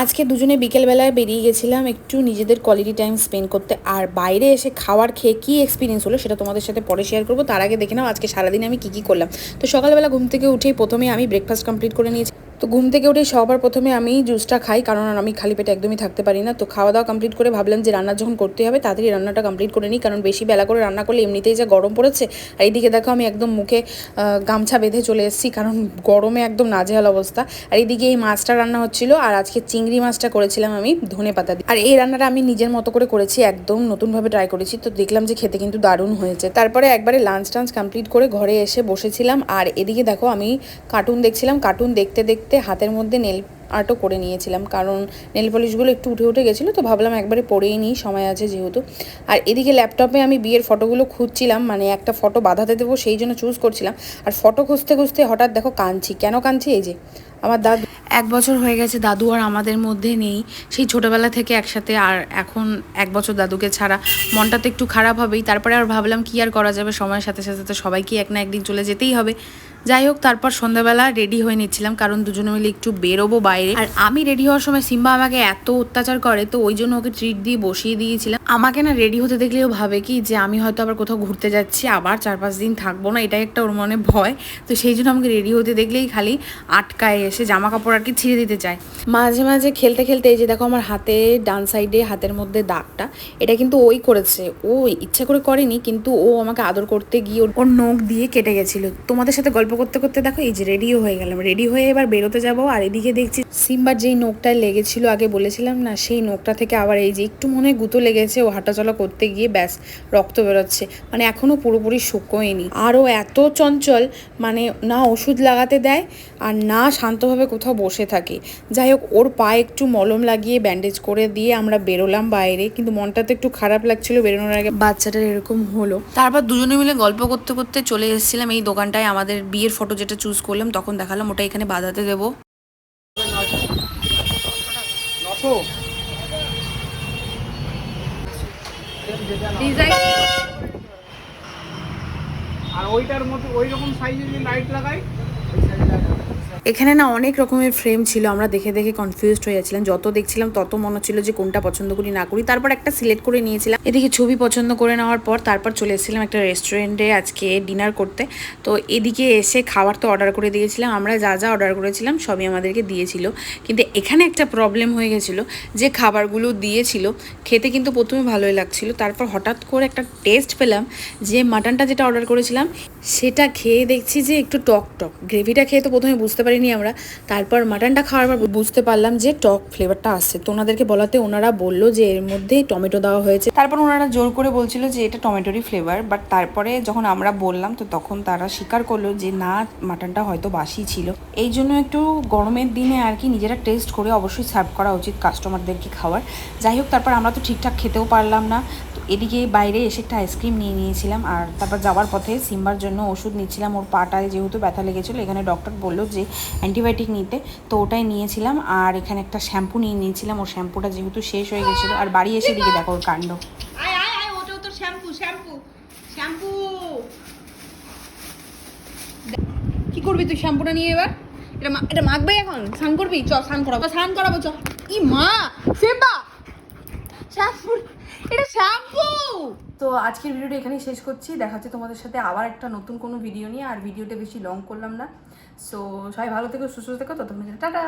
আজকে দুজনে বিকেলবেলায় বেরিয়ে গেছিলাম একটু নিজেদের কোয়ালিটি টাইম স্পেন্ড করতে। আর বাইরে এসে খাওয়ার খেয়ে কী এক্সপিরিয়েন্স হলো সেটা তোমাদের সাথে পরে শেয়ার করবো। তার আগে দেখে নাও আজকে সারাদিন আমি কী করলাম। তো সকালবেলা ঘুম থেকে উঠেই প্রথমে আমি ব্রেকফাস্ট কমপ্লিট করে নিয়েছি। তো ঘুম থেকে উঠে সবার প্রথমে আমি জুসটা খাই, কারণ আমি খালি পেটে একদমই থাকতে পারি না। তো খাওয়া দাওয়া কমপ্লিট করে ভাবলাম যে রান্না যখন করতে হবে তাড়াতাড়ি রান্নাটা কমপ্লিট করে নিই, কারণ বেশি বেলা করে রান্না করলে এমনিতেই যা গরম পড়েছে। আর এইদিকে দেখো আমি একদম মুখে গামছা বেঁধে চলে এসেছি, কারণ গরমে একদম নাজেহাল অবস্থা। আর এইদিকে এই মাছটা রান্না হচ্ছিল, আর আজকে চিংড়ি মাছটা করেছিলাম আমি ধনেপাতা দিয়ে। আর এই রান্নাটা আমি নিজের মতো করে করেছি, একদম নতুনভাবে ট্রাই করেছি। তো দেখলাম যে খেতে কিন্তু দারুণ হয়েছে। তারপরে একবারে লাঞ্চ টাঞ্চ কমপ্লিট করে ঘরে এসে বসেছিলাম। আর এদিকে দেখো আমি কার্টুন দেখছিলাম। কার্টুন দেখতে দেখতে হাতের মধ্যে নেল আর্টও করে নিয়েছিলাম, কারণ নেল পলিশগুলো একটু উঠে উঠে গেছিলো। তো ভাবলাম একবারে পরেই নিই, সময় আছে যেহেতু। আর এদিকে ল্যাপটপে আমি বিয়ের ফটোগুলো খুঁজছিলাম, মানে একটা ফটো বাঁধাতে দেবো সেই জন্য চুজ করছিলাম। আর ফটো খুঁজতে খুঁজতে হঠাৎ দেখো কাঁদছি। কেন কাঁদছি? এই যে আমার দাদু 1 বছর হয়ে গেছে, দাদু আর আমাদের মধ্যে নেই। সেই ছোটোবেলা থেকে একসাথে, আর এখন 1 বছর দাদুকে ছাড়া মনটা তো একটু খারাপ হবেই। তারপরে আর ভাবলাম কি আর করা যাবে, সময়ের সাথে সাথে তো সবাইকে এক না একদিন চলে যেতেই হবে। যাই হোক, তারপর সন্ধ্যাবেলা রেডি হয়ে নিচ্ছিলাম, কারণ দুজনে মিলে একটু বেরোবো বাইরে। আর আমি রেডি হওয়ার সময় সিম্বা আমাকে এত অত্যাচার করে, তো ওই জন্য ওকে ট্রিট দিয়ে বসিয়ে দিয়েছিলাম। আমাকে না রেডি হতে দেখলেও ভাবে কি যে আমি হয়তো আবার কোথাও ঘুরতে যাচ্ছি, আবার 4-5 দিন থাকবো না, এটাই একটা ওর মনে ভয়। তো সেই জন্য আমাকে রেডি হতে দেখলেই খালি আটকায় এসে জামা কাপড় আর কি ছিঁড়ে দিতে চায়। মাঝে মাঝে খেলতে খেলতে এই যে দেখো আমার হাতে ডান সাইডে হাতের মধ্যে দাগটা, এটা কিন্তু ওই করেছে। ও ইচ্ছা করে করেনি, কিন্তু ও আমাকে আদর করতে গিয়ে ওর নখ দিয়ে কেটে গেছিলো। তোমাদের সাথে গল্প করতে করতে দেখো এই যে রেডিও হয়ে গেলাম। রেডি হয়ে এবার বেরোতে যাবো। আর এদিকে দেখছি সিম্বার যেই নখটায় লেগেছিল আগে বলেছিলাম না, সেই নখটা থেকে আবার এই যে একটু মনে হয় গুঁতো লেগেছে। ও হাঁটাচলা করতে গিয়ে ব্যাস রক্ত বেরোচ্ছে, মানে এখনও পুরোপুরি শুকোয়নি। আর ও এত চঞ্চল, মানে না ওষুধ লাগাতে দেয় আর না শান্তভাবে কোথাও বসে থাকে। যাই হোক, ওর পায়ে একটু মলম লাগিয়ে ব্যান্ডেজ করে দিয়ে আমরা বেরোলাম বাইরে। কিন্তু মনটা তো একটু খারাপ লাগছিল বেরোনোর আগে, বাচ্চাটার এরকম হলো। তারপর দুজনে মিলে গল্প করতে করতে চলে এসেছিলাম এই দোকানটায়। আমাদের বিয়ের ফটো যেটা চুজ করলাম, তখন দেখালাম ওটা এখানে বাঁধাতে দেবো। আর ওইটার মতো ওই রকম সাইজের যে লাইট লাগাই। এখানে না অনেক রকমের ফ্রেম ছিল, আমরা দেখে দেখে কনফিউজড হয়ে যাচ্ছিলাম। যত দেখছিলাম তত মনে হচ্ছিল যে কোনটা পছন্দ করি না করি। তারপর একটা সিলেক্ট করে নিয়েছিলাম। এদিকে ছবি পছন্দ করে নেওয়ার পর তারপর চলে এসেছিলাম একটা রেস্টুরেন্টে আজকে ডিনার করতে। তো এদিকে এসে খাবার তো অর্ডার করে দিয়েছিলাম, আমরা যা যা অর্ডার করেছিলাম সবই আমাদেরকে দিয়েছিল। কিন্তু এখানে একটা প্রবলেম হয়ে গেছিলো, যে খাবারগুলো দিয়েছিল খেতে কিন্তু প্রথমে ভালোই লাগছিল, তারপর হঠাৎ করে একটা টেস্ট পেলাম যে মাটনটা যেটা অর্ডার করেছিলাম সেটা খেয়ে দেখছি যে একটু টক টক। গ্রেভিটা খেয়ে তো প্রথমে বুঝতে পারিনি আমরা, তারপর মাটনটা খাওয়ার পর বুঝতে পারলাম যে টক ফ্লেভারটা আসছে। তো ওনাদেরকে বলাতে ওনারা বললো যে এর মধ্যে টমেটো দেওয়া হয়েছে। তারপর ওনারা জোর করে বলছিল যে এটা টমেটোরই ফ্লেভার, বাট তারপরে যখন আমরা বললাম তো তখন তারা স্বীকার করলো যে না, মাটনটা হয়তো বাসি ছিল। এই জন্য একটু গরমের দিনে আর কি নিজেরা টেস্ট করে অবশ্যই সার্ভ করা উচিত কাস্টমারদেরকে খাওয়ার। যাই হোক, তারপর আমরা তো ঠিকঠাক খেতেও পারলাম না। এদিকে বাইরে এসে একটা আইসক্রিম নিয়ে নিয়েছিলাম। আর তারপর যাওয়ার পথে সিম্বার জন্য ওষুধ নিচ্ছিলাম। ওর পাটায় যেহেতু ব্যথা লেগেছিলো, এখানে ডক্টর বললো যে অ্যান্টিবায়োটিক নিতে, তো ওটাই নিয়েছিলাম। আর এখানে একটা শ্যাম্পু নিয়ে নিয়েছিলাম, ওর শ্যাম্পুটা যেহেতু শেষ হয়ে গেছিলো। আর বাড়ি এসে দিকে দেখো ওর কাণ্ড। কি করবি তুই শ্যাম্পুটা নিয়ে? এবার এটা মাখবে, এখন স্নান করবি? চ স্নান করাবো, স্নান করাবো চ। ই মা, সেবা শ্যাম্পু, এটা শ্যাম্পু। তো আজকের ভিডিওটা এখানেই শেষ করছি। দেখা হচ্ছে তোমাদের সাথে আবার একটা নতুন কোনো ভিডিও নিয়ে। আর ভিডিওটা বেশি লং করলাম না। সো সবাই ভালো থেকো, সুস্থ থেকো, ততক্ষণ টাটা।